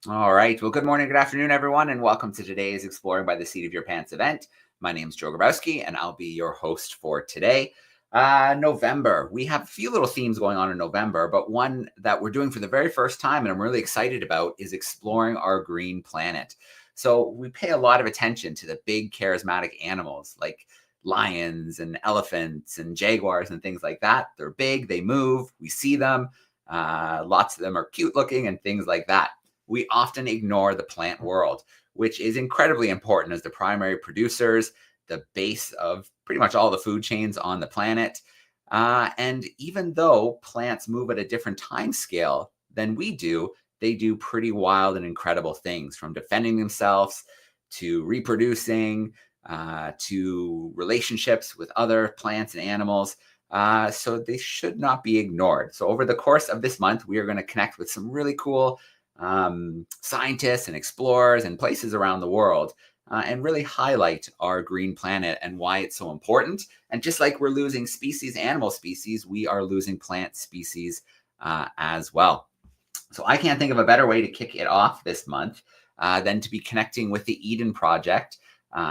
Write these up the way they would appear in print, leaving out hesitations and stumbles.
All right. Well, good morning, good afternoon, everyone, and welcome to today's Exploring by the Seat of Your Pants event. My name is Joe Grabowski, and I'll be your host for today. November. We have a few little themes going on in November, but one that we're doing for the very first time, and I'm really excited about, is exploring our green planet. So we pay a lot of attention to the big, charismatic animals like lions and elephants and jaguars and things like that. They're big, they move, we see them. Lots of them are cute looking and things like that. We often ignore the plant world, which is incredibly important as the primary producers, the base of pretty much all the food chains on the planet. And even though plants move at a different time scale than we do, they do pretty wild and incredible things, from defending themselves to reproducing to relationships with other plants and animals. So they should not be ignored. So over the course of this month, we are going to connect with some really cool scientists and explorers and places around the world and really highlight our green planet and why it's so important. And just like we're losing animal species, we are losing plant species as well. So I can't think of a better way to kick it off this month than to be connecting with the Eden Project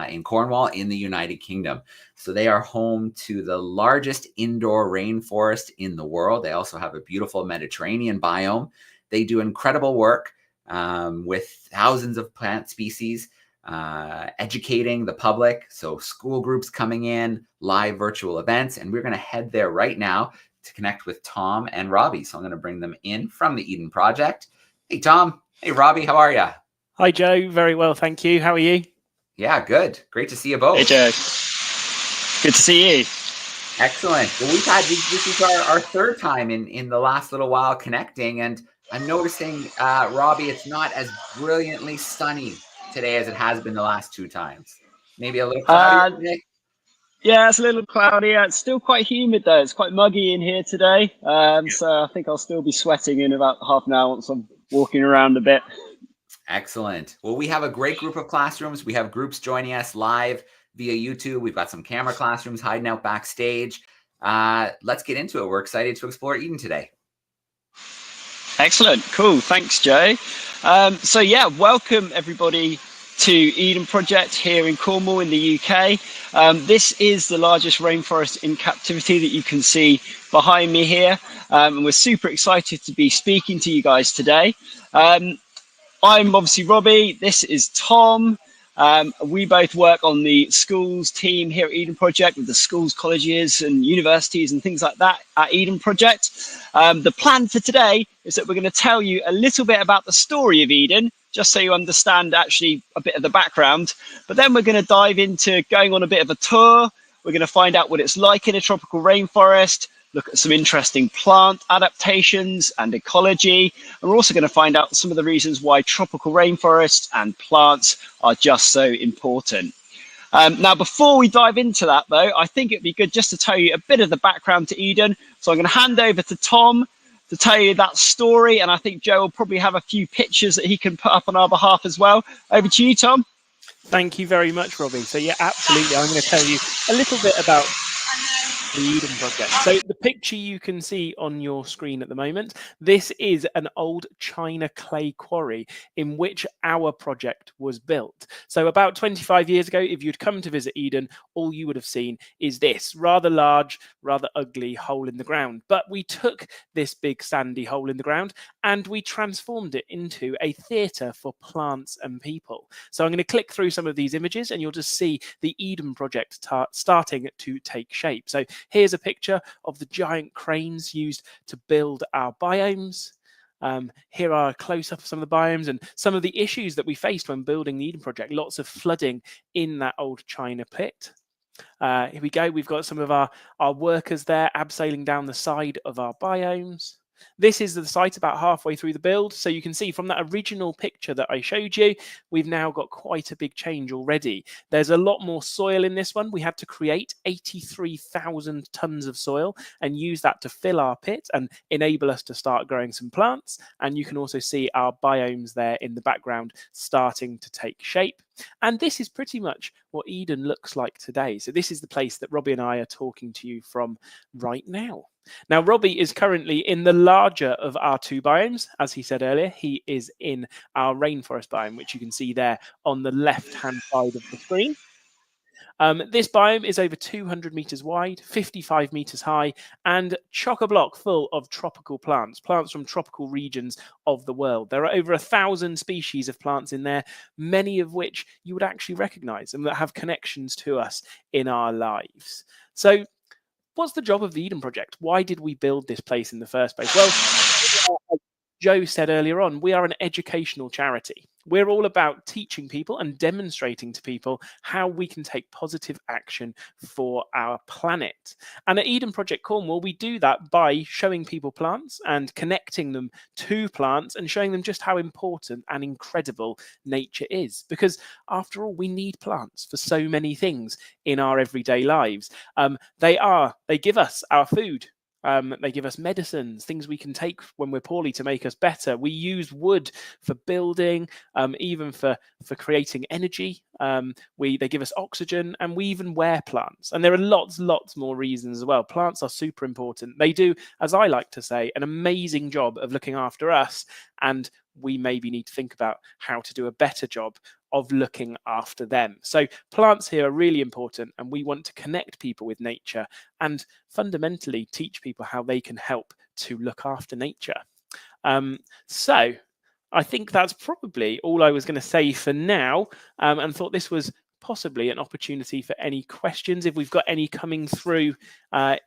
in Cornwall in the United Kingdom. So they are home to the largest indoor rainforest in the world. They also have a beautiful Mediterranean biome. They do incredible work with thousands of plant species, educating the public. So school groups coming in, live virtual events, and we're going to head there right now to connect with Tom and Robbie. So I'm going to bring them in from the Eden Project. Hey, Tom. Hey, Robbie. How are you? Hi, Joe. Very well, thank you. How are you? Yeah, good. Great to see you both. Hey, Joe. Good to see you. Excellent. Well, this is our third time in the last little while connecting, and I'm noticing, Robbie, it's not as brilliantly sunny today as it has been the last two times. Maybe a little cloudy today. Yeah, it's a little cloudy. It's still quite humid though. It's quite muggy in here today. So I think I'll still be sweating in about half an hour once I'm walking around a bit. Excellent. Well, we have a great group of classrooms. We have groups joining us live via YouTube. We've got some camera classrooms hiding out backstage. Let's get into it. We're excited to explore Eden today. Excellent. Cool. Thanks, Joe. So yeah, welcome everybody to Eden Project here in Cornwall in the UK. This is the largest rainforest in captivity that you can see behind me here. And we're super excited to be speaking to you guys today. I'm obviously Robbie. This is Tom. We both work on the schools team here at Eden Project with the schools, colleges and universities and things like that at Eden Project. The plan for today is that we're going to tell you a little bit about the story of Eden, just so you understand actually a bit of the background. But then we're going to dive into going on a bit of a tour. We're going to find out what it's like in a tropical rainforest, look at some interesting plant adaptations and ecology. And we're also going to find out some of the reasons why tropical rainforests and plants are just so important. Now, before we dive into that, though, I think it'd be good just to tell you a bit of the background to Eden. So I'm going to hand over to Tom to tell you that story. And I think Joe will probably have a few pictures that he can put up on our behalf as well. Over to you, Tom. Thank you very much, Robbie. So yeah, absolutely. I'm going to tell you a little bit about the Eden Project. So the picture you can see on your screen at the moment, this is an old China clay quarry in which our project was built. So about 25 years ago, if you'd come to visit Eden, all you would have seen is this rather large, rather ugly hole in the ground. But we took this big sandy hole in the ground and we transformed it into a theatre for plants and people. So I'm going to click through some of these images and you'll just see the Eden Project starting to take shape. So here's a picture of the giant cranes used to build our biomes. Here are a close-up of some of the biomes and some of the issues that we faced when building the Eden Project. Lots of flooding in that old China pit. Here we go. We've got some of our workers there abseiling down the side of our biomes. This is the site about halfway through the build. So you can see from that original picture that I showed you, we've now got quite a big change already. There's a lot more soil in this one. We had to create 83,000 tons of soil and use that to fill our pit and enable us to start growing some plants. And you can also see our biomes there in the background starting to take shape. And this is pretty much what Eden looks like today. So this is the place that Robbie and I are talking to you from right now. Now, Robbie is currently in the larger of our two biomes. As he said earlier, he is in our rainforest biome, which you can see there on the left-hand side of the screen. This biome is over 200 meters wide, 55 meters high, and chock-a-block full of tropical plants from tropical regions of the world. There are over 1,000 species of plants in there, many of which you would actually recognize and that have connections to us in our lives. So what's the job of the Eden Project? Why did we build this place in the first place? Well, as Joe said earlier on, we are an educational charity. We're all about teaching people and demonstrating to people how we can take positive action for our planet. And at Eden Project Cornwall, we do that by showing people plants and connecting them to plants and showing them just how important and incredible nature is. Because after all, we need plants for so many things in our everyday lives. They give us our food. They give us medicines, things we can take when we're poorly to make us better. We use wood for building, even for creating energy. They give us oxygen, and we even wear plants. And there are lots more reasons as well. Plants are super important. They do, as I like to say, an amazing job of looking after us, and we maybe need to think about how to do a better job of looking after them. So plants here are really important, and we want to connect people with nature and fundamentally teach people how they can help to look after nature. So I think that's probably all I was going to say for now, and thought this was possibly an opportunity for any questions, if we've got any coming through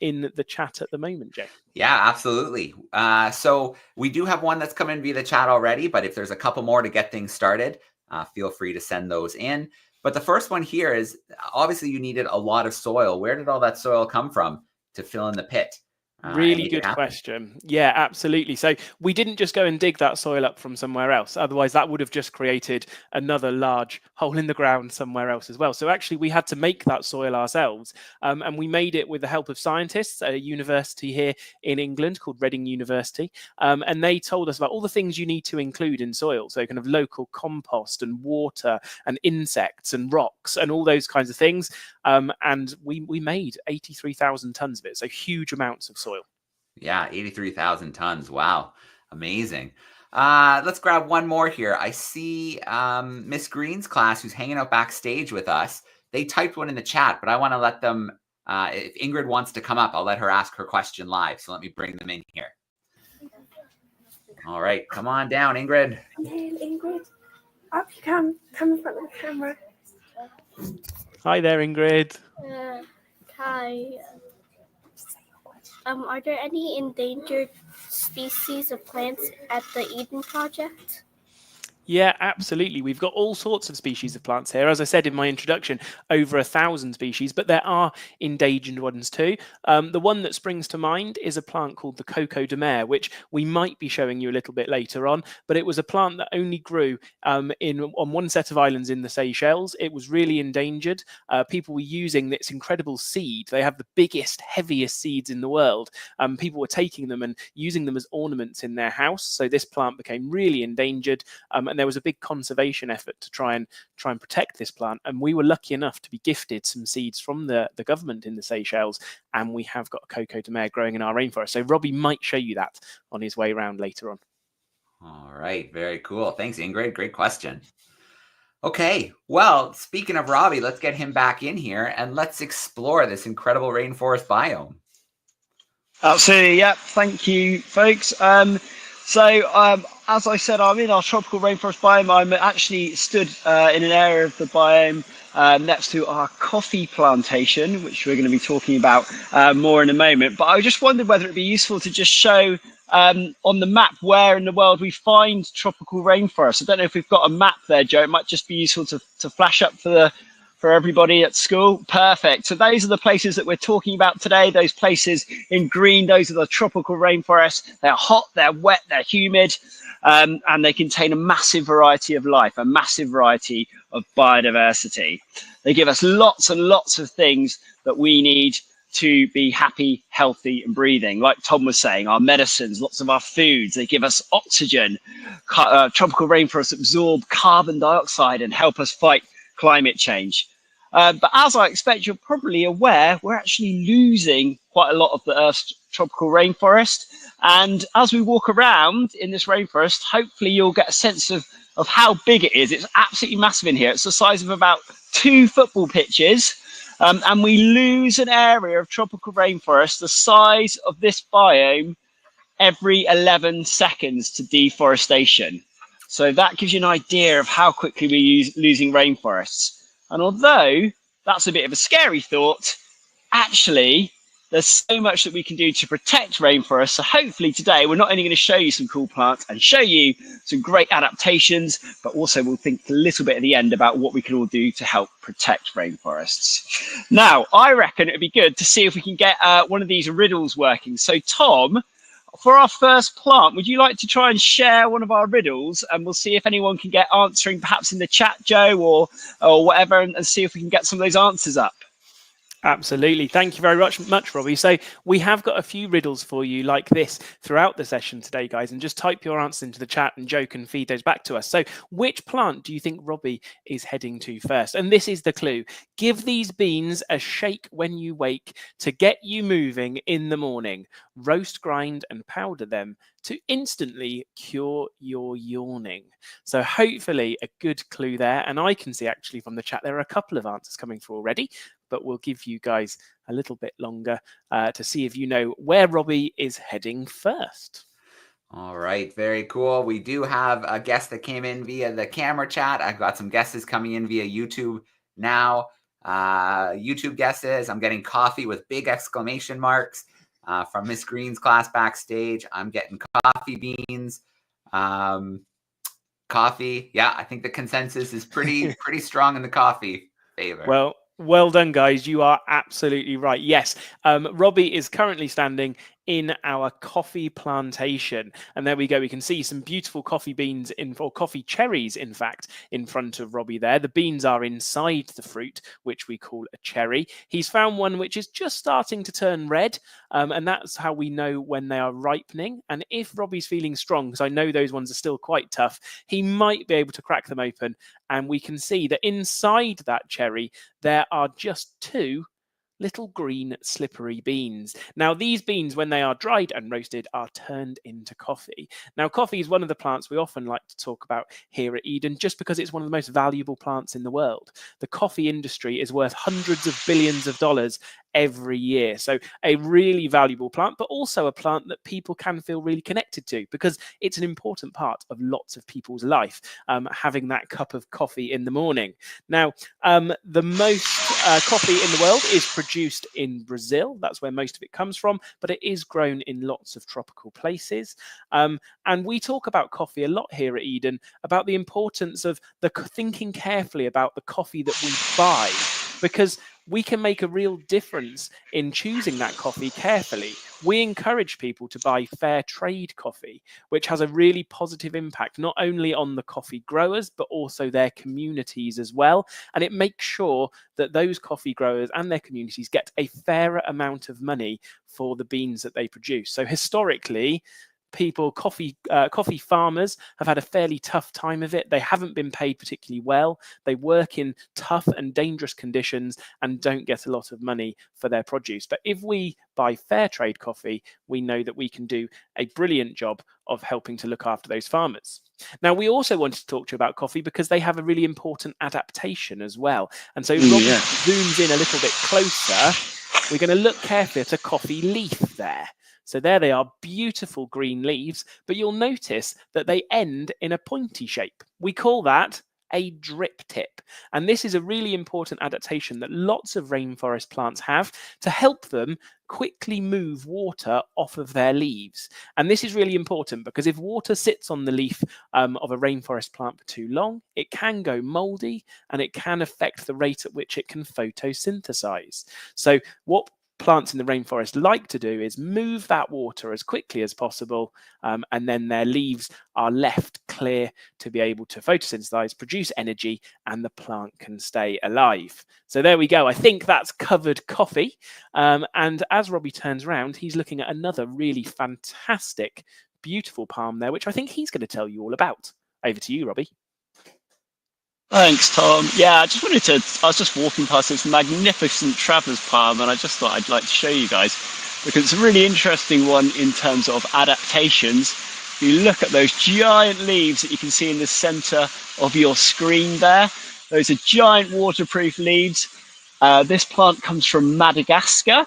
in the chat at the moment, Jay. Yeah, absolutely. So we do have one that's come in via the chat already, but if there's a couple more to get things started, feel free to send those in. But the first one here is, obviously you needed a lot of soil. Where did all that soil come from to fill in the pit? Really good question. Yeah, absolutely. So we didn't just go and dig that soil up from somewhere else. Otherwise, that would have just created another large hole in the ground somewhere else as well. So actually, we had to make that soil ourselves. And we made it with the help of scientists at a university here in England called Reading University. And they told us about all the things you need to include in soil. So kind of local compost and water and insects and rocks and all those kinds of things. And we made 83,000 tons of it. So huge amounts of soil. Yeah, 83,000 tons. Wow. Amazing. Let's grab one more here. I see Miss Green's class, who's hanging out backstage with us. They typed one in the chat, but I want to let them, if Ingrid wants to come up, I'll let her ask her question live. So let me bring them in here. All right, come on down, Ingrid. Hey, Ingrid. Up you come. Come in front of the camera. Hi there, Ingrid. Hi. Are there any endangered species of plants at the Eden Project? Yeah, absolutely. We've got all sorts of species of plants here. As I said in my introduction, over 1,000 species, but there are endangered ones too. The one that springs to mind is a plant called the coco de mer, which we might be showing you a little bit later on, but it was a plant that only grew on one set of islands in the Seychelles. It was really endangered. People were using this incredible seed. They have the biggest, heaviest seeds in the world. People were taking them and using them as ornaments in their house. So this plant became really endangered, and there was a big conservation effort to try and protect this plant. And we were lucky enough to be gifted some seeds from the government in the Seychelles, and we have got a coco de mer growing in our rainforest. So Robbie might show you that on his way around later on. All right, very cool. Thanks, Ingrid. Great question. Okay, well, speaking of Robbie, let's get him back in here and let's explore this incredible rainforest biome. Absolutely, yeah. Thank you, folks. As I said, I'm in our tropical rainforest biome. I'm actually stood in an area of the biome next to our coffee plantation, which we're going to be talking about more in a moment. But I just wondered whether it'd be useful to just show on the map where in the world we find tropical rainforests. I don't know if we've got a map there, Joe. It might just be useful to flash up for everybody at school. Perfect. So those are the places that we're talking about today. Those places in green, those are the tropical rainforests. They're hot, they're wet, they're humid, and they contain a massive variety of life, a massive variety of biodiversity. They give us lots and lots of things that we need to be happy, healthy, and breathing. Like Tom was saying, our medicines, lots of our foods, they give us oxygen. Tropical rainforests absorb carbon dioxide and help us fight climate change. But as I expect you're probably aware, we're actually losing quite a lot of the Earth's tropical rainforest. And as we walk around in this rainforest, hopefully you'll get a sense of how big it is. It's absolutely massive in here. It's the size of about 2 football pitches. And we lose an area of tropical rainforest the size of this biome every 11 seconds to deforestation. So that gives you an idea of how quickly we're losing rainforests. And although that's a bit of a scary thought, actually, there's so much that we can do to protect rainforests. So hopefully today, we're not only going to show you some cool plants and show you some great adaptations, but also we'll think a little bit at the end about what we can all do to help protect rainforests. Now, I reckon it'd be good to see if we can get one of these riddles working. So Tom, for our first plant, would you like to try and share one of our riddles, and we'll see if anyone can get answering perhaps in the chat, Joe, or whatever, and see if we can get some of those answers up. Absolutely. Thank you very much, Robbie. So we have got a few riddles for you like this throughout the session today, guys, and just type your answers into the chat and Joe can feed those back to us. So which plant do you think Robbie is heading to first? And this is the clue. Give these beans a shake when you wake to get you moving in the morning. Roast, grind and powder them to instantly cure your yawning. So hopefully a good clue there. And I can see actually from the chat, there are a couple of answers coming through already, but we'll give you guys a little bit longer to see if you know where Robbie is heading first. All right, very cool. We do have a guest that came in via the camera chat. I've got some guesses coming in via YouTube now. YouTube guesses. I'm getting coffee with big exclamation marks from Miss Green's class backstage. I'm getting coffee beans. Coffee. Yeah, I think the consensus is pretty strong in the coffee favor. Well done, guys. You are absolutely right. Yes, Robbie is currently standing in our coffee plantation. And there we go. We can see some beautiful coffee beans or coffee cherries, in fact, in front of Robbie there. The beans are inside the fruit, which we call a cherry. He's found one which is just starting to turn red. And that's how we know when they are ripening. And if Robbie's feeling strong, because I know those ones are still quite tough, he might be able to crack them open. And we can see that inside that cherry, there are just 2 little green slippery beans. Now these beans, when they are dried and roasted, are turned into coffee. Now coffee is one of the plants we often like to talk about here at Eden, just because it's one of the most valuable plants in the world. The coffee industry is worth hundreds of billions of dollars every year. So a really valuable plant, but also a plant that people can feel really connected to, because it's an important part of lots of people's life, having that cup of coffee in the morning. Now, the most coffee in the world is produced in Brazil. That's where most of it comes from, but it is grown in lots of tropical places. And we talk about coffee a lot here at Eden, about the importance of thinking carefully about the coffee that we buy, because we can make a real difference in choosing that coffee carefully. We encourage people to buy fair trade coffee, which has a really positive impact, not only on the coffee growers, but also their communities as well. And it makes sure that those coffee growers and their communities get a fairer amount of money for the beans that they produce. So historically, coffee farmers have had a fairly tough time of it. They haven't been paid particularly well. They work in tough and dangerous conditions and don't get a lot of money for their produce. But if we buy fair trade coffee, we know that we can do a brilliant job of helping to look after those farmers. Now, we also wanted to talk to you about coffee because they have a really important adaptation as well. And so Robbie zooms in a little bit closer. We're going to look carefully at a coffee leaf there. So there they are, beautiful green leaves, but you'll notice that they end in a pointy shape. We call that a drip tip. And this is a really important adaptation that lots of rainforest plants have to help them quickly move water off of their leaves. And this is really important because if water sits on the leaf of a rainforest plant for too long, it can go moldy and it can affect the rate at which it can photosynthesize. So what plants in the rainforest like to do is move that water as quickly as possible, and then their leaves are left clear to be able to photosynthesize, produce energy, and the plant can stay alive. So there we go. I think that's covered coffee. And as Robbie turns around, he's looking at another really fantastic, beautiful palm there, which I think he's going to tell you all about. Over to you, Robbie. Thanks, Tom. Yeah, I was just walking past this magnificent traverse palm, and I just thought I'd like to show you guys because it's a really interesting one in terms of adaptations. If you look at those giant leaves that you can see in the center of your screen there, those are giant waterproof leaves. This plant comes from Madagascar.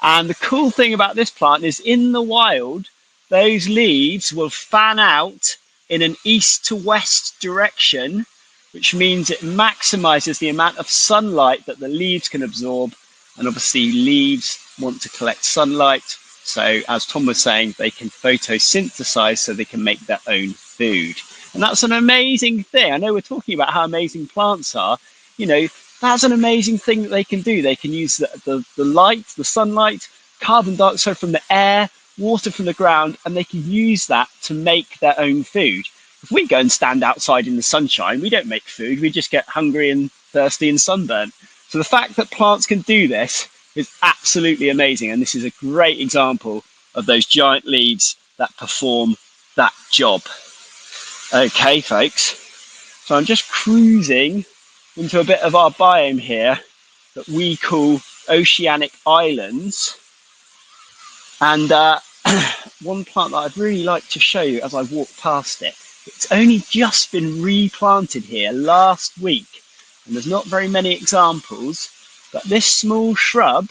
And the cool thing about this plant is in the wild, those leaves will fan out in an east to west direction, which means it maximizes the amount of sunlight that the leaves can absorb. And obviously leaves want to collect sunlight. So as Tom was saying, they can photosynthesize so they can make their own food. And that's an amazing thing. I know we're talking about how amazing plants are. That's an amazing thing that they can do. They can use the light, the sunlight, carbon dioxide from the air, water from the ground, and they can use that to make their own food. If we go and stand outside in the sunshine, we don't make food. We just get hungry and thirsty and sunburnt. So the fact that plants can do this is absolutely amazing. And this is a great example of those giant leaves that perform that job. Okay, folks. So I'm just cruising into a bit of our biome here that we call oceanic islands. And one plant that I'd really like to show you as I walk past it, it's only just been replanted here last week. And there's not very many examples, but this small shrub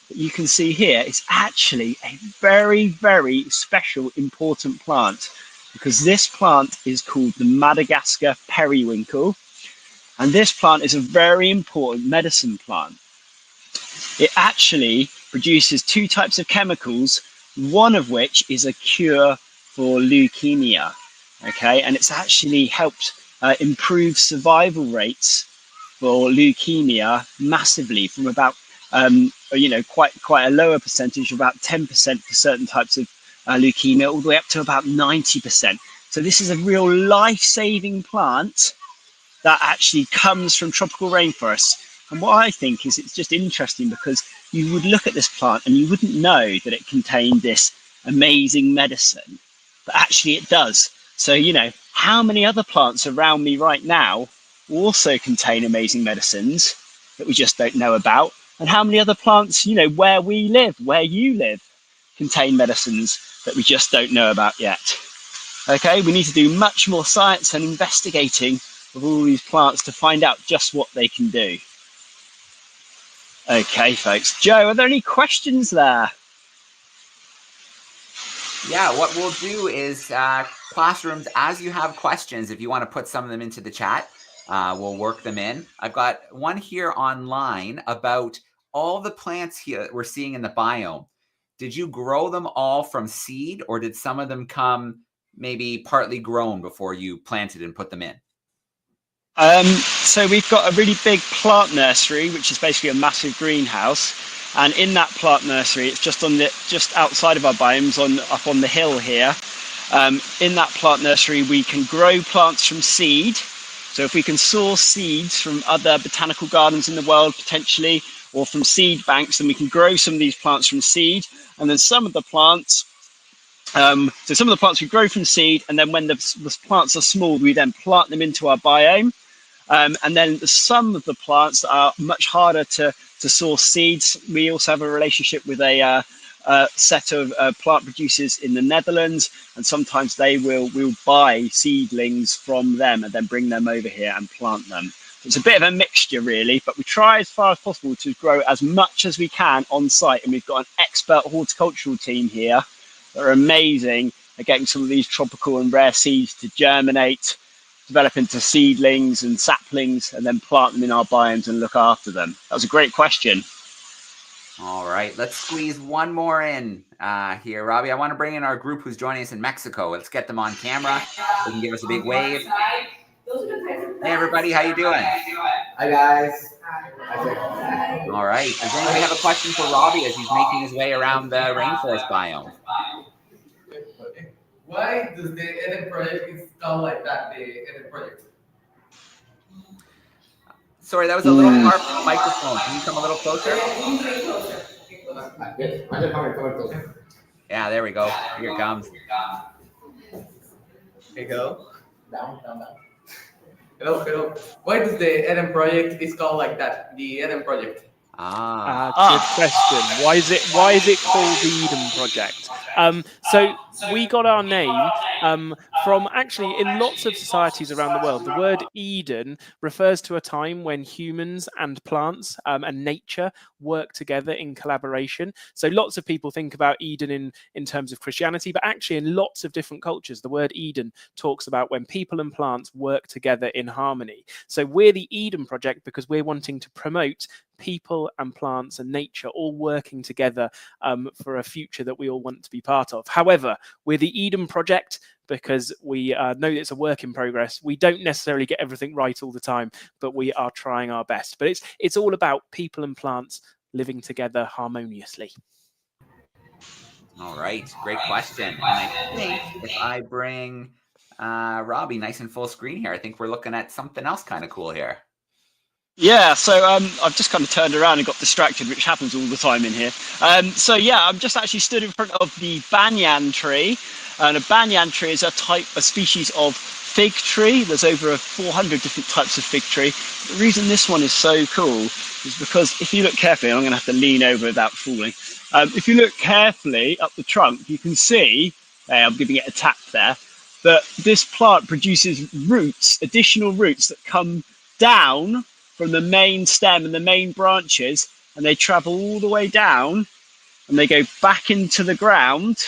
that you can see here is actually a very, very special, important plant because this plant is called the Madagascar periwinkle. And this plant is a very important medicine plant. It actually produces two types of chemicals, one of which is a cure for leukemia. Okay, and it's actually helped improve survival rates for leukemia massively from about quite a lower percentage, about 10% for certain types of leukemia, all the way up to about 90%. So this is a real life-saving plant that actually comes from tropical rainforests. And what I think is it's just interesting because you would look at this plant and you wouldn't know that it contained this amazing medicine, but actually it does. So, how many other plants around me right now also contain amazing medicines that we just don't know about? And how many other plants, where we live, where you live, contain medicines that we just don't know about yet? Okay, we need to do much more science and investigating of all these plants to find out just what they can do. Okay, folks. Joe, are there any questions there? Yeah, what we'll do is classrooms, as you have questions, if you want to put some of them into the chat, we'll work them in. I've got one here online about all the plants here that we're seeing in the biome. Did you grow them all from seed, or did some of them come maybe partly grown before you planted and put them in? So we've got a really big plant nursery, which is basically a massive greenhouse. And in that plant nursery, it's just outside of our biomes, up on the hill here. In that plant nursery, we can grow plants from seed. So if we can source seeds from other botanical gardens in the world, potentially, or from seed banks, then we can grow some of these plants from seed. And then some of the plants, we grow from seed, and then when the plants are small, we then plant them into our biome. And then some of the plants that are much harder to source seeds, we also have a relationship with a set of plant producers in the Netherlands, and sometimes we'll buy seedlings from them and then bring them over here and plant them. It's a bit of a mixture really, but we try as far as possible to grow as much as we can on site, and we've got an expert horticultural team here that are amazing at getting some of these tropical and rare seeds to germinate, develop into seedlings and saplings, and then plant them in our biomes and look after them. That was a great question. All right, let's squeeze one more in here, Robbie. I want to bring in our group who's joining us in Mexico. Let's get them on camera. They can give us a big wave. Hey, everybody, how you doing? Hi, guys. All right. Does anybody have a question for Robbie as he's making his way around the rainforest biome? Why does the Eden project is called like that, the Eden project? Sorry, that was a little far from the microphone. Can you come a little closer? Yeah, there we go. Here it comes. Here you go. Down, down, down. Hello. Why does the Eden project is called like that? The Eden project. Good question. Why is it called the Eden Project? So we got our name from actually in lots of societies around the world. The word Eden refers to a time when humans and plants and nature work together in collaboration. So lots of people think about Eden in terms of Christianity, but actually in lots of different cultures, the word Eden talks about when people and plants work together in harmony. So we're the Eden Project because we're wanting to promote people and plants and nature all working together for a future that we all want to be part of. However, we're the Eden Project because we know it's a work in progress. We don't necessarily get everything right all the time, but we are trying our best. But it's all about people and plants living together harmoniously. All right, great question. And I think if I bring Robbie nice and full screen here, I think we're looking at something else kind of cool here. Yeah, so I've just kind of turned around and got distracted, which happens all the time in here. So yeah, I'm just actually stood in front of the Banan Tree, and a Banan Tree is a species of fig tree. There's over 400 different types of fig tree. The reason this one is so cool is because if you look carefully, and I'm going to have to lean over without falling. If you look carefully up the trunk, you can see, I'm giving it a tap there, that this plant produces roots, additional roots that come down from the main stem and the main branches, and they travel all the way down and they go back into the ground.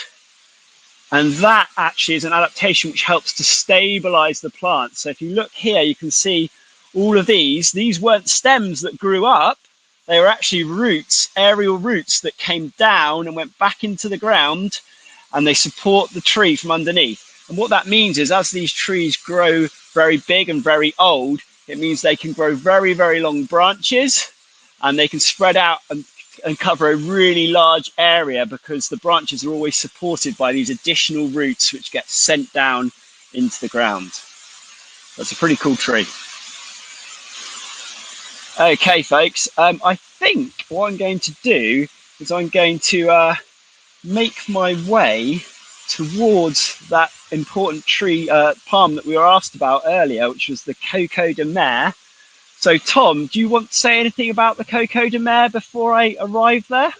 And that actually is an adaptation which helps to stabilize the plant. So if you look here, you can see all of these weren't stems that grew up. They were actually roots, aerial roots that came down and went back into the ground, and they support the tree from underneath. And what that means is as these trees grow very big and very old, it means they can grow very, very long branches, and they can spread out and cover a really large area because the branches are always supported by these additional roots which get sent down into the ground. That's a pretty cool tree. Okay, folks, I think what I'm going to do is I'm going to make my way towards that important tree, palm that we were asked about earlier, which was the Coco de Mer. So, Tom, do you want to say anything about the Coco de Mer before I arrive there?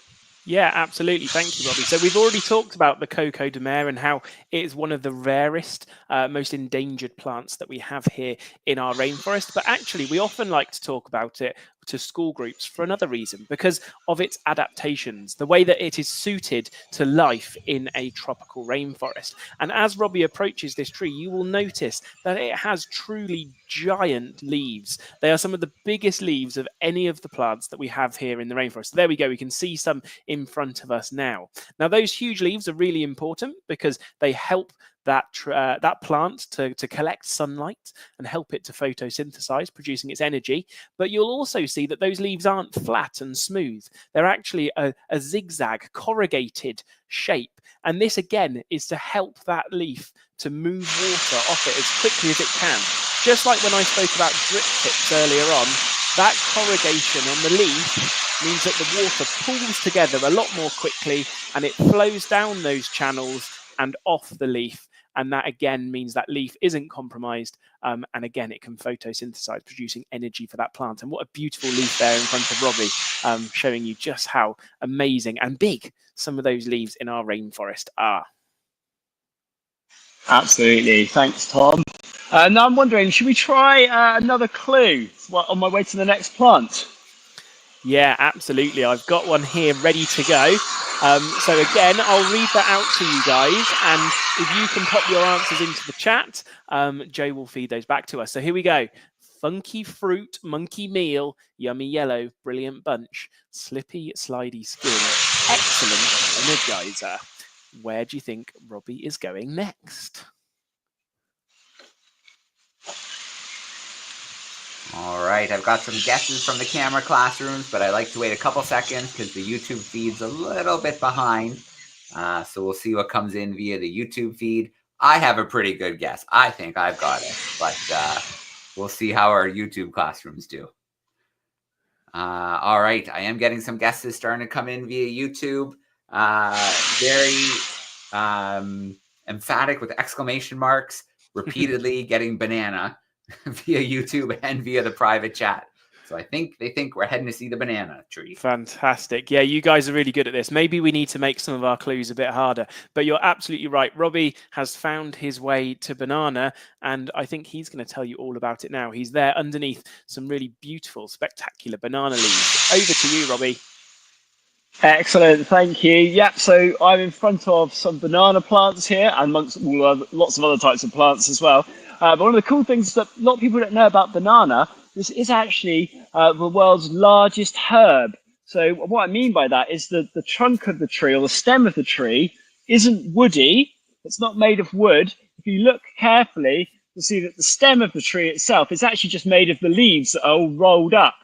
Yeah, absolutely. Thank you, Robbie. So we've already talked about the Coco de Mer and how it is one of the rarest, most endangered plants that we have here in our rainforest. But actually, we often like to talk about it to school groups for another reason, because of its adaptations, the way that it is suited to life in a tropical rainforest. And as Robbie approaches this tree, you will notice that it has truly giant leaves. They are some of the biggest leaves of any of the plants that we have here in the rainforest. There we go. We can see some in front of us now. Now, those huge leaves are really important because they help that plant to collect sunlight and help it to photosynthesize, producing its energy. But you'll also see that those leaves aren't flat and smooth. They're actually a zigzag, corrugated shape. And this, again, is to help that leaf to move water off it as quickly as it can. Just like when I spoke about drip tips earlier on, that corrugation on the leaf means that the water pools together a lot more quickly and it flows down those channels and off the leaf. And that, again, means that leaf isn't compromised. And again, it can photosynthesize, producing energy for that plant. And what a beautiful leaf there in front of Robbie, showing you just how amazing and big some of those leaves in our rainforest are. Absolutely. Thanks, Tom. Now I'm wondering, should we try another clue on my way to the next plant? Yeah, absolutely. I've got one here ready to go. So again, I'll read that out to you guys. And if you can pop your answers into the chat, Joe will feed those back to us. So here we go. Funky fruit, monkey meal, yummy yellow, brilliant bunch, slippy, slidey skin, excellent energizer. Where do you think Robbie is going next? All right, I've got some guesses from the camera classrooms, but I like to wait a couple seconds because the YouTube feed's a little bit behind. So we'll see what comes in via the YouTube feed. I have a pretty good guess. I think I've got it, but we'll see how our YouTube classrooms do. All right, I am getting some guesses starting to come in via YouTube. Very emphatic with exclamation marks, repeatedly getting banana. via YouTube and via the private chat. So I think they think we're heading to see the banana tree. Fantastic. Yeah, you guys are really good at this. Maybe we need to make some of our clues a bit harder, but you're absolutely right. Robbie has found his way to banana, and I think he's going to tell you all about it now. He's there underneath some really beautiful, spectacular banana leaves. Over to you, Robbie. Excellent, thank you. Yep, so I'm in front of some banana plants here, and amongst lots of other types of plants as well. But one of the cool things that a lot of people don't know about banana, this is actually the world's largest herb. So what I mean by that is that the trunk of the tree, or the stem of the tree, isn't woody. It's not made of wood. If you look carefully, you'll see that the stem of the tree itself is actually just made of the leaves that are all rolled up.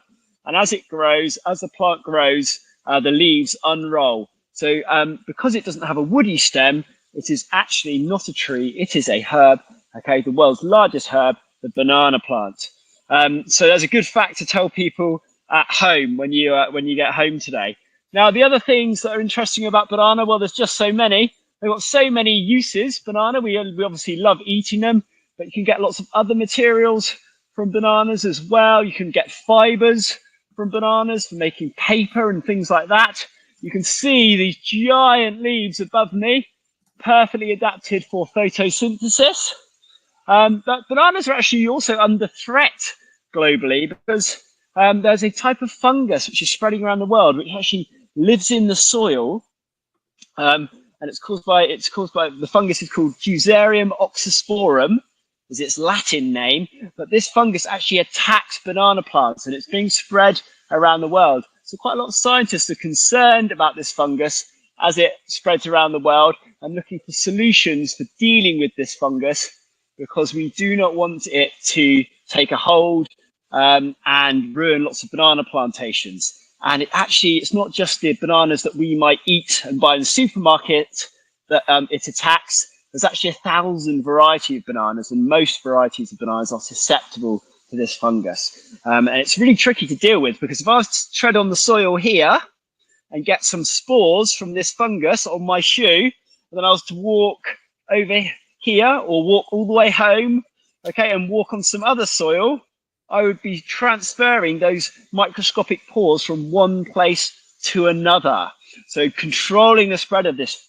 And as it grows, as the plant grows, the leaves unroll. So because it doesn't have a woody stem, it is actually not a tree, it is a herb, okay, the world's largest herb, the banana plant. So that's a good fact to tell people at home when you get home today. Now, the other things that are interesting about banana, well, there's just so many. They've got so many uses, banana. We obviously love eating them, but you can get lots of other materials from bananas as well. You can get fibers from bananas for making paper and things like that. You can see these giant leaves above me, perfectly adapted for photosynthesis. But bananas are actually also under threat globally because there's a type of fungus which is spreading around the world, which actually lives in the soil, and it's caused by the fungus is called Fusarium oxysporum, is its Latin name, but this fungus actually attacks banana plants and it's being spread around the world. So quite a lot of scientists are concerned about this fungus as it spreads around the world and looking for solutions for dealing with this fungus, because we do not want it to take a hold and ruin lots of banana plantations. And it's not just the bananas that we might eat and buy in the supermarket that it attacks. There's actually 1,000 varieties of bananas, and most varieties of bananas are susceptible to this fungus. And it's really tricky to deal with, because if I was to tread on the soil here and get some spores from this fungus on my shoe, and then I was to walk over here or walk all the way home, okay, and walk on some other soil, I would be transferring those microscopic pores from one place to another. So controlling the spread of this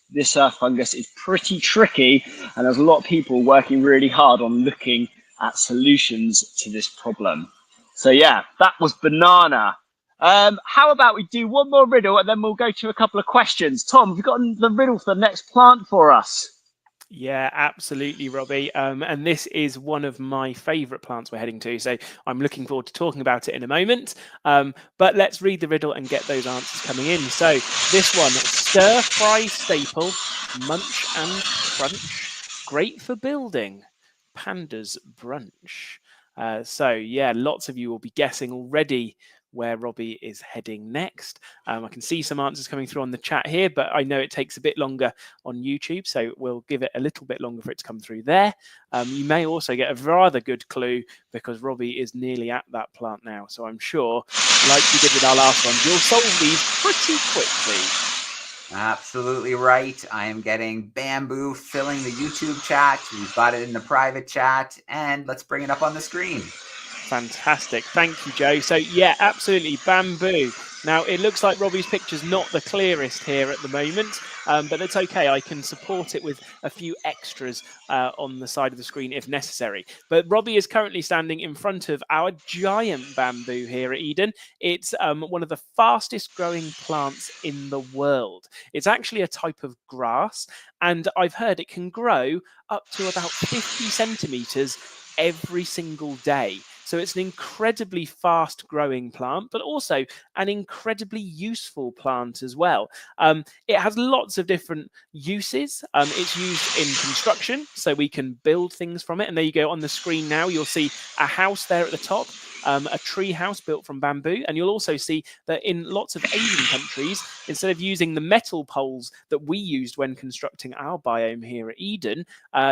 fungus is pretty tricky, and there's a lot of people working really hard on looking at solutions to this problem. So yeah, that was banana. How about we do one more riddle and then we'll go to a couple of questions. Tom, have you got the riddle for the next plant for us? Yeah, absolutely, Robbie. And this is one of my favourite plants we're heading to, so I'm looking forward to talking about it in a moment. But let's read the riddle and get those answers coming in. So this one, stir-fry staple, munch and crunch, great for building, pandas brunch. So yeah, lots of you will be guessing already where Robbie is heading next. I can see some answers coming through on the chat here, but I know it takes a bit longer on YouTube, so we'll give it a little bit longer for it to come through there. You may also get a rather good clue because Robbie is nearly at that plant now, so I'm sure, like you did with our last one, you'll solve these pretty quickly. Absolutely right. I am getting bamboo filling the YouTube chat. We've got it in the private chat, and let's bring it up on the screen. Fantastic. Thank you, Joe. So yeah, absolutely, bamboo. Now, it looks like Robbie's picture's not the clearest here at the moment, but it's okay. I can support it with a few extras on the side of the screen if necessary. But Robbie is currently standing in front of our giant bamboo here at Eden. It's one of the fastest growing plants in the world. It's actually a type of grass, and I've heard it can grow up to about 50 centimeters every single day. So it's an incredibly fast growing plant, but also an incredibly useful plant as well. It has lots of different uses. It's used in construction, so we can build things from it. And there you go on the screen now. You'll see a house there at the top, a tree house built from bamboo. And you'll also see that in lots of Asian countries, instead of using the metal poles that we used when constructing our biome here at Eden,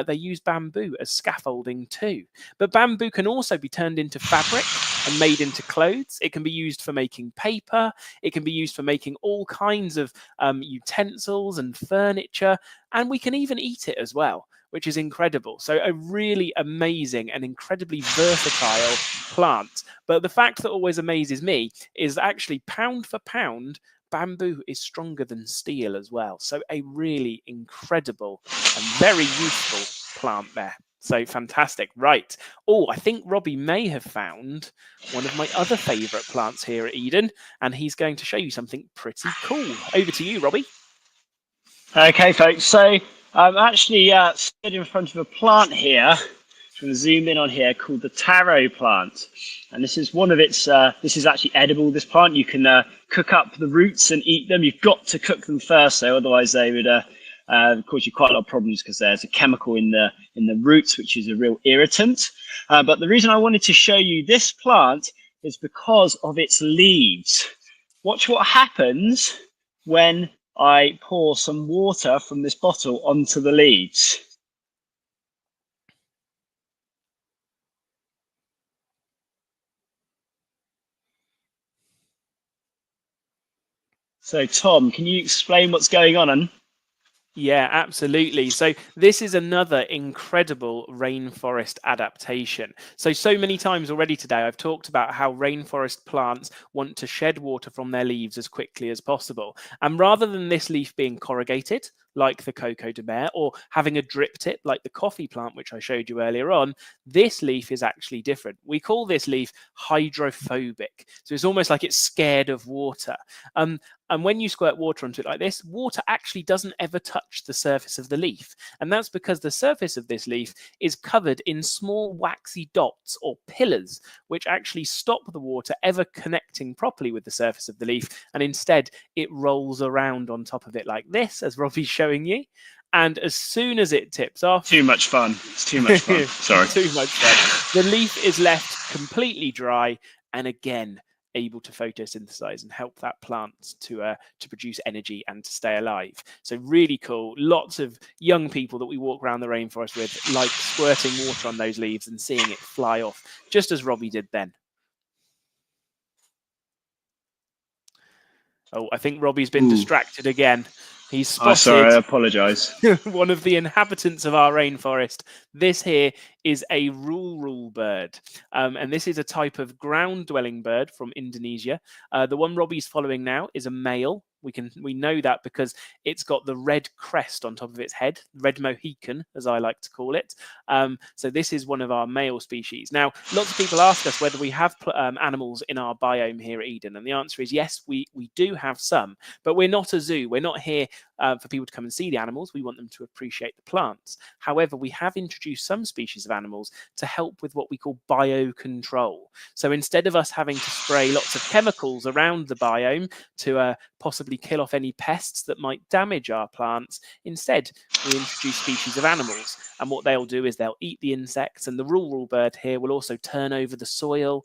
they use bamboo as scaffolding too. But bamboo can also be turned into fabric and made into clothes. It can be used for making paper. It can be used for making all kinds of utensils and furniture. And we can even eat it as well, which is incredible. So a really amazing and incredibly versatile plant. But the fact that always amazes me is actually pound for pound, bamboo is stronger than steel as well. So a really incredible and very useful plant there. So fantastic. Right. Oh, I think Robbie may have found one of my other favourite plants here at Eden, and he's going to show you something pretty cool. Over to you, Robbie. Okay, folks. So I'm actually stood in front of a plant here. I'm going to zoom in on here, called the taro plant. And this is one of its, this is actually edible, this plant. You can cook up the roots and eat them. You've got to cook them first, though, otherwise they would cause you quite a lot of problems, because there's a chemical in the roots, which is a real irritant. But the reason I wanted to show you this plant is because of its leaves. Watch what happens when I pour some water from this bottle onto the leaves. So, Tom, can you explain what's going on? Yeah, absolutely. So this is another incredible rainforest adaptation. So many times already today, I've talked about how rainforest plants want to shed water from their leaves as quickly as possible. And rather than this leaf being corrugated, like the cocoa de mer, or having a drip tip like the coffee plant, which I showed you earlier on, this leaf is actually different. We call this leaf hydrophobic. So it's almost like it's scared of water. And when you squirt water onto it like this, water actually doesn't ever touch the surface of the leaf. And that's because the surface of this leaf is covered in small waxy dots or pillars, which actually stop the water ever connecting properly with the surface of the leaf. And instead, it rolls around on top of it like this, as Robbie's showing you. And as soon as it tips off... Too much fun. It's too much fun. Sorry. Too much fun. The leaf is left completely dry, and again, able to photosynthesize and help that plant to produce energy and to stay alive. So really cool. Lots of young people that we walk around the rainforest with like squirting water on those leaves and seeing it fly off, just as Robbie did then. Oh, I think Robbie's been distracted again. He's spotted... Oh, sorry, I apologise. one of the inhabitants of our rainforest. This here is a rule bird. And this is a type of ground-dwelling bird from Indonesia. The one Robbie's following now is a male. We know that because it's got the red crest on top of its head, red Mohican, as I like to call it. So this is one of our male species. Now, lots of people ask us whether we have animals in our biome here at Eden, and the answer is yes, we do have some, but we're not a zoo. We're not here for people to come and see the animals. We want them to appreciate the plants. However, we have introduced some species of animals to help with what we call biocontrol. So instead of us having to spray lots of chemicals around the biome to possibly kill off any pests that might damage our plants, instead we introduce species of animals, and what they'll do is they'll eat the insects, and the rule bird here will also turn over the soil.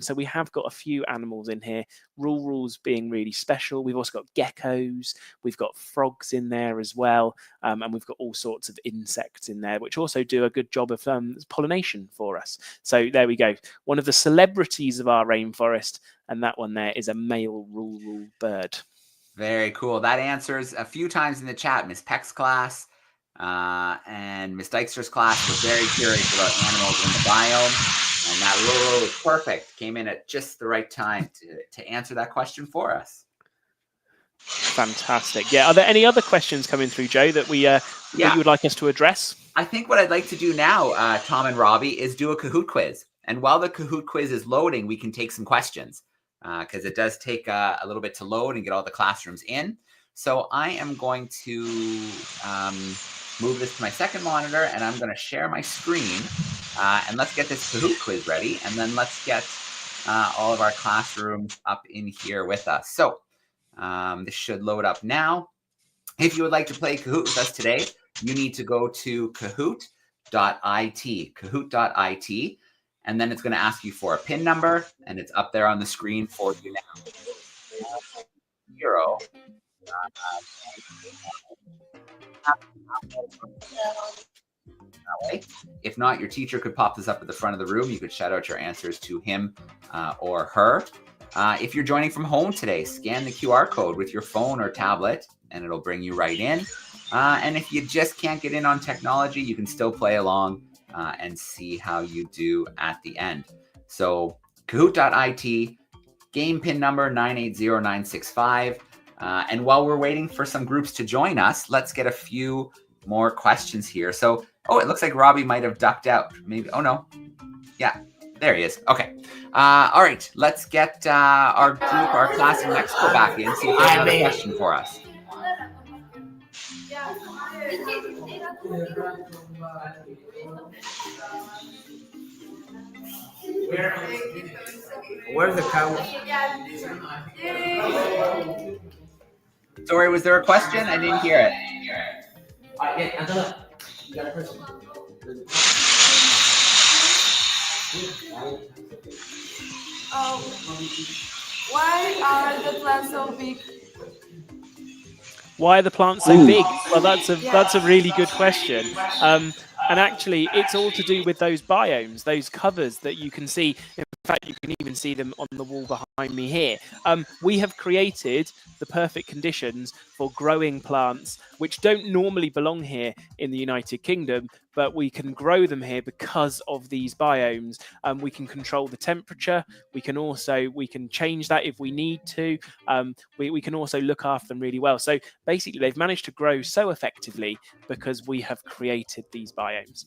So we have got a few animals in here, rules being really special. We've also got geckos, we've got frogs in there as well, and we've got all sorts of insects in there which also do a good job of pollination for us. So there we go, one of the celebrities of our rainforest, and that one there is a male rule bird. Very cool. That answers a few times in the chat. Miss Peck's class and Miss Dykster's class were very curious about animals in the biome. And that rule was perfect. Came in at just the right time to answer that question for us. Fantastic. Yeah. Are there any other questions coming through, Joe, that that you would like us to address? I think what I'd like to do now, Tom and Robbie, is do a Kahoot quiz. And while the Kahoot quiz is loading, we can take some questions. Because it does take a little bit to load and get all the classrooms in. So I am going to move this to my second monitor, and I'm going to share my screen. And let's get this Kahoot quiz ready, and then let's get all of our classrooms up in here with us. So this should load up now. If you would like to play Kahoot with us today, you need to go to kahoot.it, kahoot.it. And then it's going to ask you for a PIN number, and it's up there on the screen for you now. 0. That way. If not, your teacher could pop this up at the front of the room. You could shout out your answers to him or her. If you're joining from home today, scan the QR code with your phone or tablet, and it'll bring you right in. And if you just can't get in on technology, you can still play along and see how you do at the end. So Kahoot.it, game pin number 980965. And while we're waiting for some groups to join us, let's get a few more questions here. So, it looks like Robbie might have ducked out. Maybe, oh no. Yeah, there he is. Okay. All right, let's get our class in Mexico back in, see if they have a question for us. Where's the cow? Sorry, was there a question? I didn't hear it. Why are the plants so big? Why are the plants so big? Well, that's a really good question. And actually, it's all to do with those biomes, those covers that you can see. In fact, you can even see them on the wall behind me here. We have created the perfect conditions for growing plants, which don't normally belong here in the United Kingdom, but we can grow them here because of these biomes. We can control the temperature. We can change that if we need to. We can also look after them really well. So basically, they've managed to grow so effectively because we have created these biomes.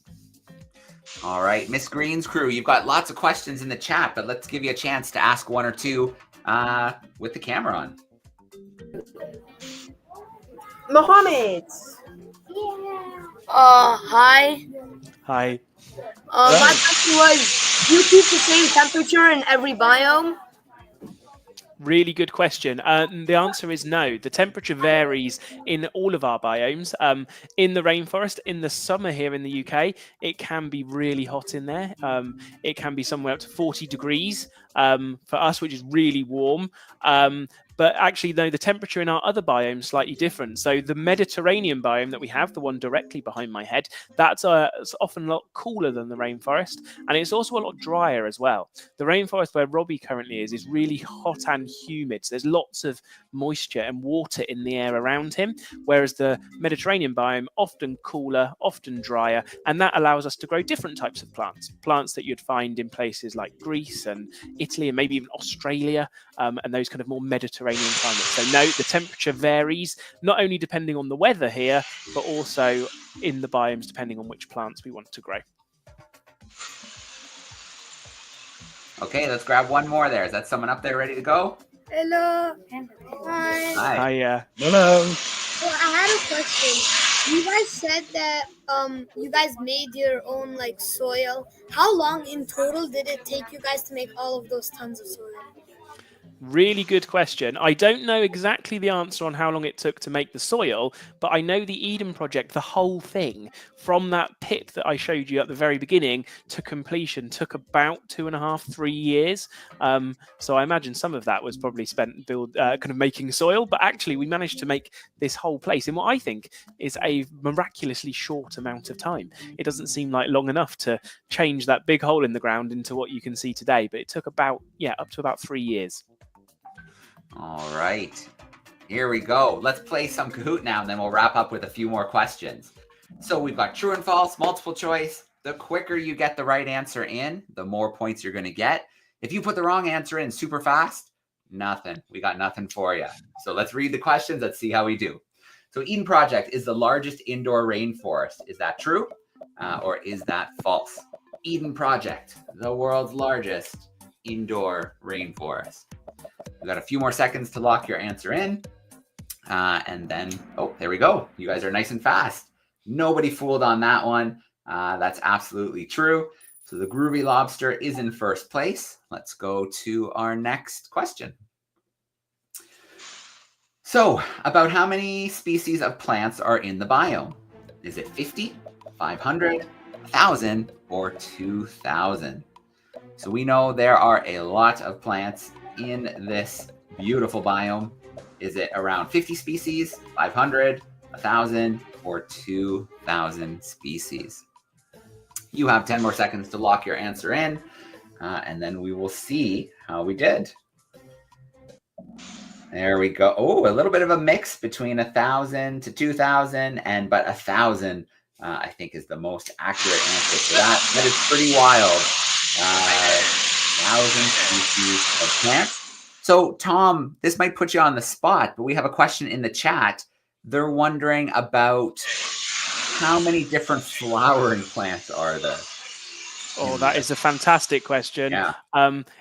All right, Miss Green's crew, you've got lots of questions in the chat, but let's give you a chance to ask one or two with the camera on. Mohammed. Hi. Hi. My question was, do you keep the same temperature in every biome? Really good question. The answer is no. The temperature varies in all of our biomes. In the rainforest, in the summer here in the UK, it can be really hot in there. It can be somewhere up to 40 degrees for us, which is really warm. But actually, though, the temperature in our other biomes is slightly different. So the Mediterranean biome that we have, the one directly behind my head, that's often a lot cooler than the rainforest. And it's also a lot drier as well. The rainforest where Robbie currently is really hot and humid. So there's lots of moisture and water in the air around him. Whereas the Mediterranean biome, often cooler, often drier. And that allows us to grow different types of plants. Plants that you'd find in places like Greece and Italy and maybe even Australia and those kind of more Mediterranean climates. So no, the temperature varies, not only depending on the weather here, but also in the biomes, depending on which plants we want to grow. Okay, let's grab one more there. Is that someone up there ready to go? Hello. Hi. Hi. Hello. So I had a question. You guys said that you guys made your own soil. How long in total did it take you guys to make all of those tons of soil? Really good question. I don't know exactly the answer on how long it took to make the soil, but I know the Eden project, the whole thing, from that pit that I showed you at the very beginning to completion, took about 2.5, 3 years. So I imagine some of that was probably spent kind of making soil, but actually we managed to make this whole place in what I think is a miraculously short amount of time. It doesn't seem like long enough to change that big hole in the ground into what you can see today, but it took up to about 3 years. All right, here we go. Let's play some Kahoot now, and then we'll wrap up with a few more questions. So we've got true and false, multiple choice. The quicker you get the right answer in, the more points you're going to get. If you put the wrong answer in super fast, nothing. We got nothing for you. So let's read the questions. Let's see how we do. So Eden Project is the largest indoor rainforest. Is that true or is that false? Eden Project, the world's largest indoor rainforest. We've got a few more seconds to lock your answer in. And then, there we go. You guys are nice and fast. Nobody fooled on that one. That's absolutely true. So the Groovy Lobster is in first place. Let's go to our next question. So about how many species of plants are in the biome? Is it 50, 500, 1,000, or 2,000? So we know there are a lot of plants in this beautiful biome. Is it around 50 species, 500, 1,000, or 2,000 species? You have 10 more seconds to lock your answer in, and then we will see how we did. There we go. Oh, a little bit of a mix between 1,000 to 2,000, but 1,000, I think, is the most accurate answer. So that is pretty wild. 1,000 species of plants. So, Tom, this might put you on the spot, but we have a question in the chat. They're wondering about how many different flowering plants are there? Oh, that is a fantastic question. Yeah.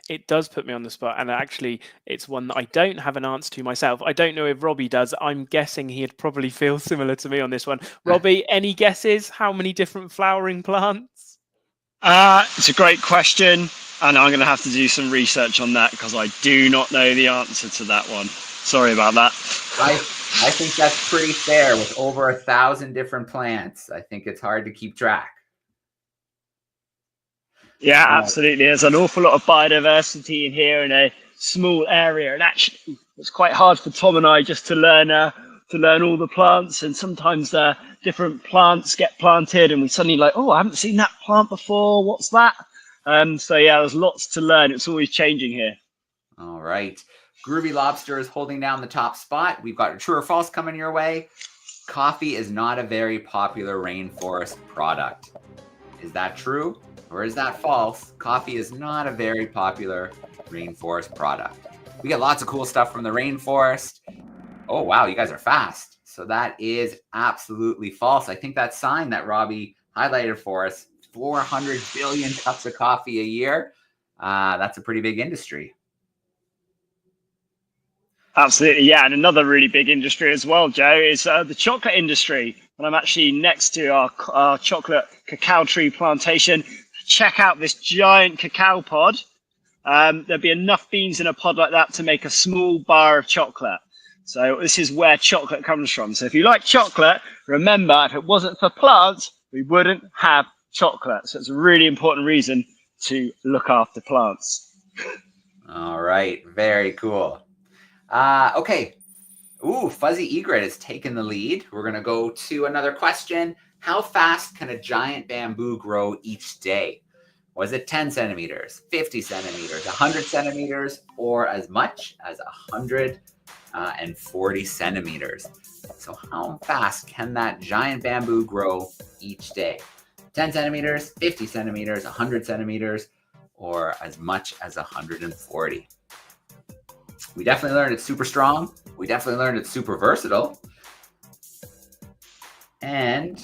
It does put me on the spot, and actually, it's one that I don't have an answer to myself. I don't know if Robbie does. I'm guessing he'd probably feel similar to me on this one. Robbie, any guesses? How many different flowering plants? It's a great question, and I'm going to have to do some research on that because I do not know the answer to that one. Sorry about that. I think that's pretty fair with over 1,000 different plants. I think it's hard to keep track. Yeah, absolutely. There's an awful lot of biodiversity in here in a small area, and actually, it's quite hard for Tom and I just to learn all the plants. And sometimes different plants get planted, and we suddenly like, oh, I haven't seen that plant before. What's that? So yeah, there's lots to learn. It's always changing here. All right. Groovy Lobster is holding down the top spot. We've got a true or false coming your way. Coffee is not a very popular rainforest product. Is that true or is that false? Coffee is not a very popular rainforest product. We get lots of cool stuff from the rainforest. Oh, wow, you guys are fast. So that is absolutely false. I think that sign that Robbie highlighted for us, 400 billion cups of coffee a year. That's a pretty big industry. Absolutely, yeah. And another really big industry as well, Joe, is the chocolate industry. And I'm actually next to our chocolate cacao tree plantation. Check out this giant cacao pod. There'd be enough beans in a pod like that to make a small bar of chocolate. So this is where chocolate comes from. So if you like chocolate, remember, if it wasn't for plants, we wouldn't have chocolate. So it's a really important reason to look after plants. All right, very cool. Okay. Ooh, Fuzzy Egret has taken the lead. We're going to go to another question. How fast can a giant bamboo grow each day? Was it 10 centimeters, 50 centimeters, 100 centimeters, or as much as 140 centimeters? So how fast can that giant bamboo grow each day? 10 centimeters, 50 centimeters, 100 centimeters, or as much as 140? We definitely learned it's super strong. We definitely learned it's super versatile. And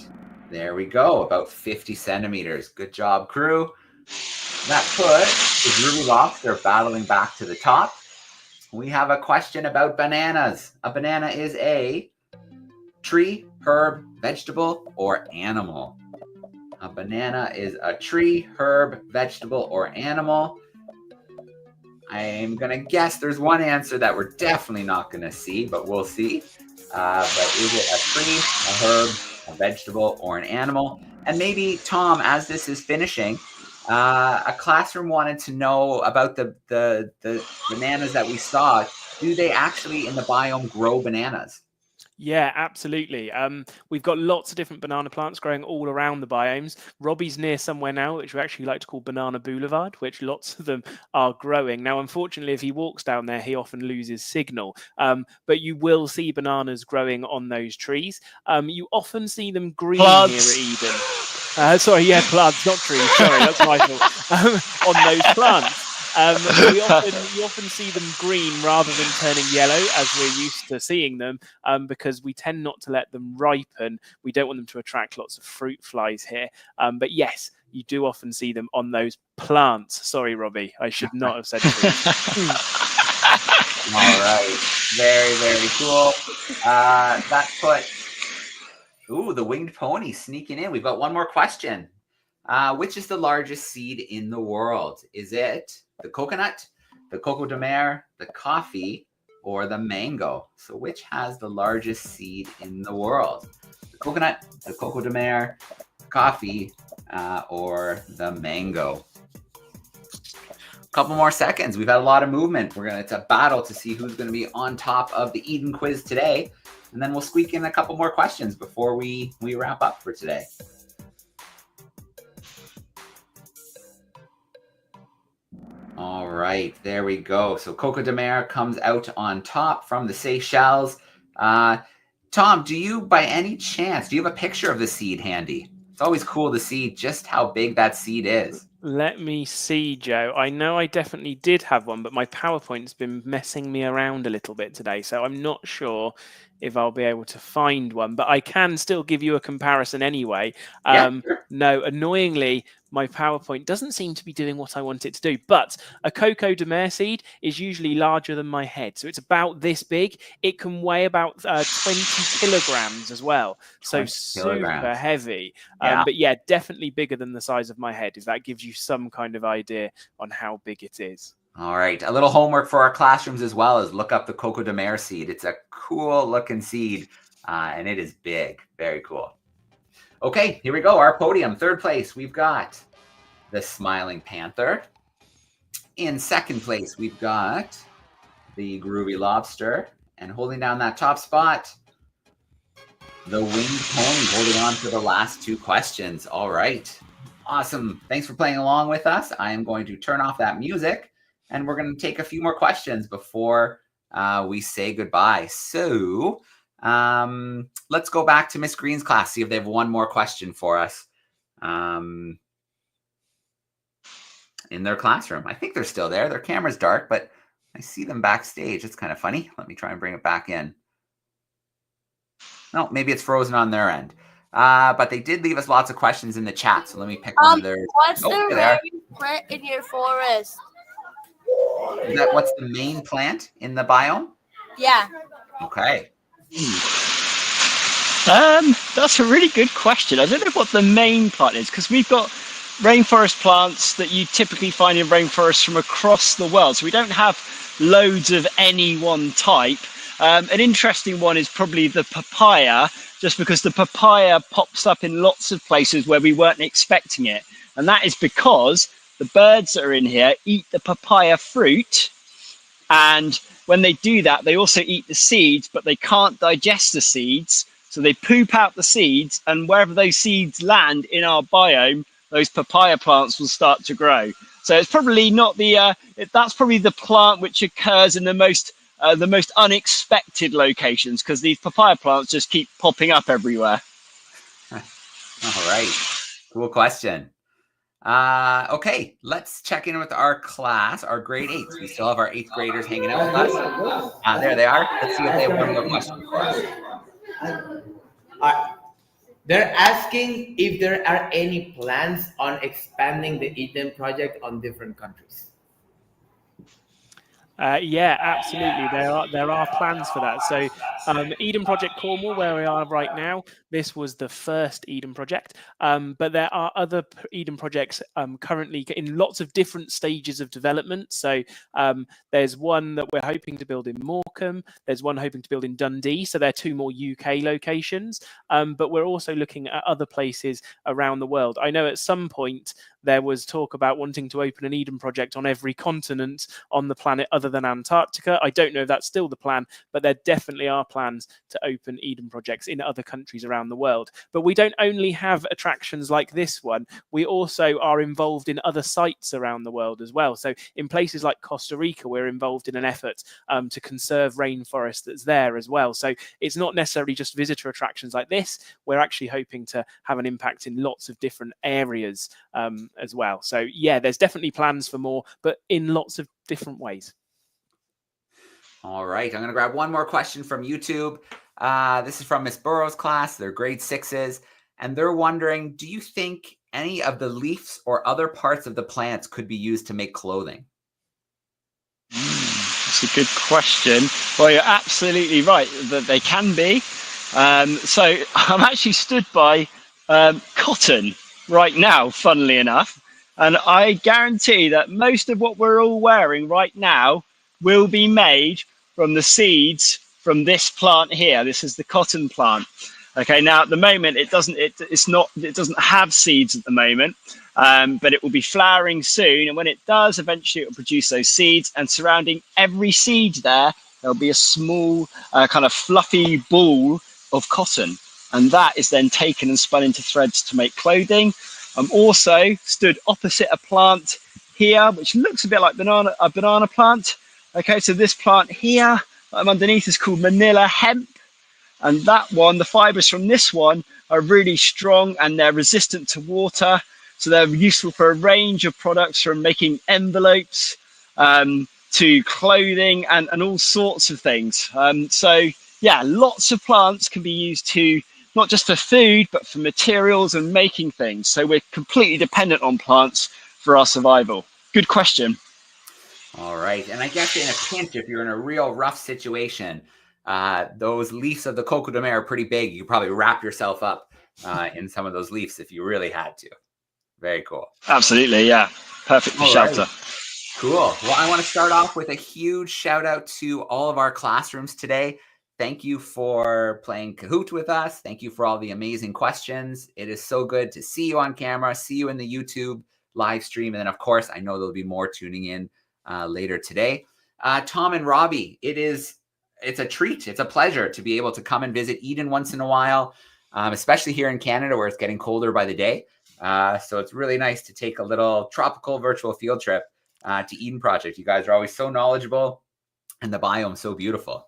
there we go, about 50 centimeters. Good job, crew. That put the Groovy Lobster battling back to the top. We have a question about bananas. A banana is a tree, herb, vegetable, or animal. A banana is a tree, herb, vegetable, or animal. I'm going to guess there's one answer that we're definitely not going to see, but we'll see. But is it a tree, a herb, a vegetable, or an animal? And maybe, Tom, as this is finishing, a classroom wanted to know about the bananas that we saw. Do they actually in the biome grow bananas? Yeah, absolutely. We've got lots of different banana plants growing all around the biomes. Robbie's near somewhere now, which we actually like to call Banana Boulevard, which lots of them are growing. Now, unfortunately, if he walks down there, he often loses signal. But you will see bananas growing on those trees. You often see them green Plants. here at Eden. Sorry, yeah, plants, not trees. Sorry, that's my fault. On those plants. You often see them green rather than turning yellow as we're used to seeing them, because we tend not to let them ripen. We don't want them to attract lots of fruit flies here. But yes, you do often see them on those plants. Sorry, Robbie, I should not have said trees. All right, very, very cool. That put, the winged pony sneaking in. We've got one more question. Which is the largest seed in the world? Is it the coconut, the coco de mer, the coffee, or the mango? So which has the largest seed in the world? The coconut, the coco de mer, coffee, or the mango? A couple more seconds. We've had a lot of movement. It's a battle to see who's going to be on top of the Eden quiz today. And then we'll squeak in a couple more questions before we wrap up for today. All right, there we go. So Coco de Mer comes out on top from the Seychelles. Tom, do you, by any chance, do you have a picture of the seed handy? It's always cool to see just how big that seed is. Let me see, Joe. I know I definitely did have one, but my PowerPoint's been messing me around a little bit today, so I'm not sure if I'll be able to find one, but I can still give you a comparison anyway. Yeah, sure. No, annoyingly, my PowerPoint doesn't seem to be doing what I want it to do, but a Coco de Mer seed is usually larger than my head, so it's about this big. It can weigh about 20 kilograms as well, so 20 super kilograms. heavy. Yeah. But yeah, definitely bigger than the size of my head, if that gives you some kind of idea on how big it is. All right, a little homework for our classrooms as well is look up the Coco de Mer seed. It's a cool looking seed, and it is big. Very cool. Okay, here we go. Our podium. Third place, we've got the Smiling Panther. In second place, we've got the Groovy Lobster. And holding down that top spot, the Winged Pony, holding on for the last two questions. All right. Awesome. Thanks for playing along with us. I am going to turn off that music, and we're going to take a few more questions before we say goodbye. So let's go back to Miss Green's class, see if they have one more question for us in their classroom. I think they're still there. Their camera's dark, but I see them backstage. It's kind of funny. Let me try and bring it back in. No, maybe it's frozen on their end. But they did leave us lots of questions in the chat, so let me pick one of theirs. What's the rarest plant in your forest? What's the main plant in the biome? Yeah. Okay. That's a really good question. I don't know what the main plant is, because we've got rainforest plants that you typically find in rainforests from across the world. So we don't have loads of any one type. An interesting one is probably the papaya, just because the papaya pops up in lots of places where we weren't expecting it. And that is because the birds that are in here eat the papaya fruit. And when they do that, they also eat the seeds, but they can't digest the seeds. So they poop out the seeds, and wherever those seeds land in our biome, those papaya plants will start to grow. So it's probably not that's probably the plant which occurs in the most unexpected locations, because these papaya plants just keep popping up everywhere. All right. Cool question. Okay, let's check in with our class, our grade 8s. We still have our 8th graders hanging out with us. There they are. Let's see if they have one more question for us. They're asking if there are any plans on expanding the Eden project on different countries. Yeah, absolutely. There are plans for that. So Eden Project Cornwall, where we are right now, this was the first Eden project. But there are other Eden projects currently in lots of different stages of development. So there's one that we're hoping to build in Morecambe. There's one hoping to build in Dundee. So there are 2 more UK locations. But we're also looking at other places around the world. I know at some point there was talk about wanting to open an Eden project on every continent on the planet other than Antarctica. I don't know if that's still the plan, but there definitely are plans to open Eden projects in other countries around the world. But we don't only have attractions like this one, we also are involved in other sites around the world as well. So in places like Costa Rica, we're involved in an effort to conserve rainforest that's there as well. So it's not necessarily just visitor attractions like this. We're actually hoping to have an impact in lots of different areas as well. So yeah, there's definitely plans for more, but in lots of different ways. All right, I'm going to grab one more question from YouTube. This is from Miss Burrow's class. They're grade 6s, and they're wondering, do you think any of the leaves or other parts of the plants could be used to make clothing? That's a good question. Well, you're absolutely right that they can be. So I'm actually stood by cotton right now, funnily enough, and I guarantee that most of what we're all wearing right now will be made from the seeds from this plant here. This is the cotton plant. Okay, now at the moment it doesn't have seeds at the moment, but it will be flowering soon, and when it does, eventually it will produce those seeds, and surrounding every seed there'll be a small kind of fluffy ball of cotton, and that is then taken and spun into threads to make clothing. I'm also stood opposite a plant here, which looks a bit like a banana plant. Okay, so this plant here underneath is called Manila hemp. And that one, the fibers from this one are really strong and they're resistant to water. So they're useful for a range of products, from making envelopes to clothing and all sorts of things. So yeah, lots of plants can be used to not just for food, but for materials and making things. So we're completely dependent on plants for our survival. Good question. All right. And I guess in a pinch, if you're in a real rough situation, those leaves of the coco de mer are pretty big. You could probably wrap yourself up in some of those leaves if you really had to. Very cool. Absolutely, yeah. Perfect for shelter. Cool. Well, I want to start off with a huge shout out to all of our classrooms today. Thank you for playing Kahoot with us. Thank you for all the amazing questions. It is so good to see you on camera, see you in the YouTube live stream. And then, of course, I know there'll be more tuning in later today. Tom and Robbie, it's a treat. It's a pleasure to be able to come and visit Eden once in a while, especially here in Canada where it's getting colder by the day. So it's really nice to take a little tropical virtual field trip to Eden Project. You guys are always so knowledgeable and the biome so beautiful.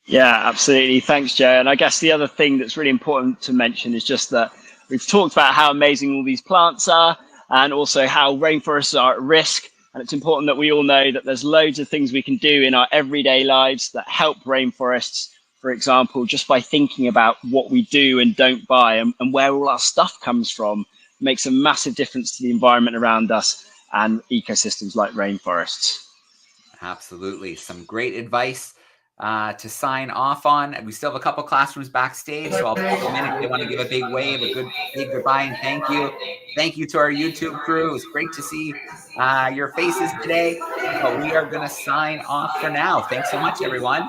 Yeah, absolutely. Thanks, Joe. And I guess the other thing that's really important to mention is just that we've talked about how amazing all these plants are and also how rainforests are at risk. And it's important that we all know that there's loads of things we can do in our everyday lives that help rainforests. For example, just by thinking about what we do and don't buy and where all our stuff comes from makes a massive difference to the environment around us and ecosystems like rainforests. Absolutely. Some great advice to sign off on. And we still have a couple classrooms backstage, so I'll take a minute if they want to give a big wave, a good big goodbye and thank you. Thank you to our YouTube crew. It was great to see your faces today, but we are going to sign off for now. Thanks so much, everyone.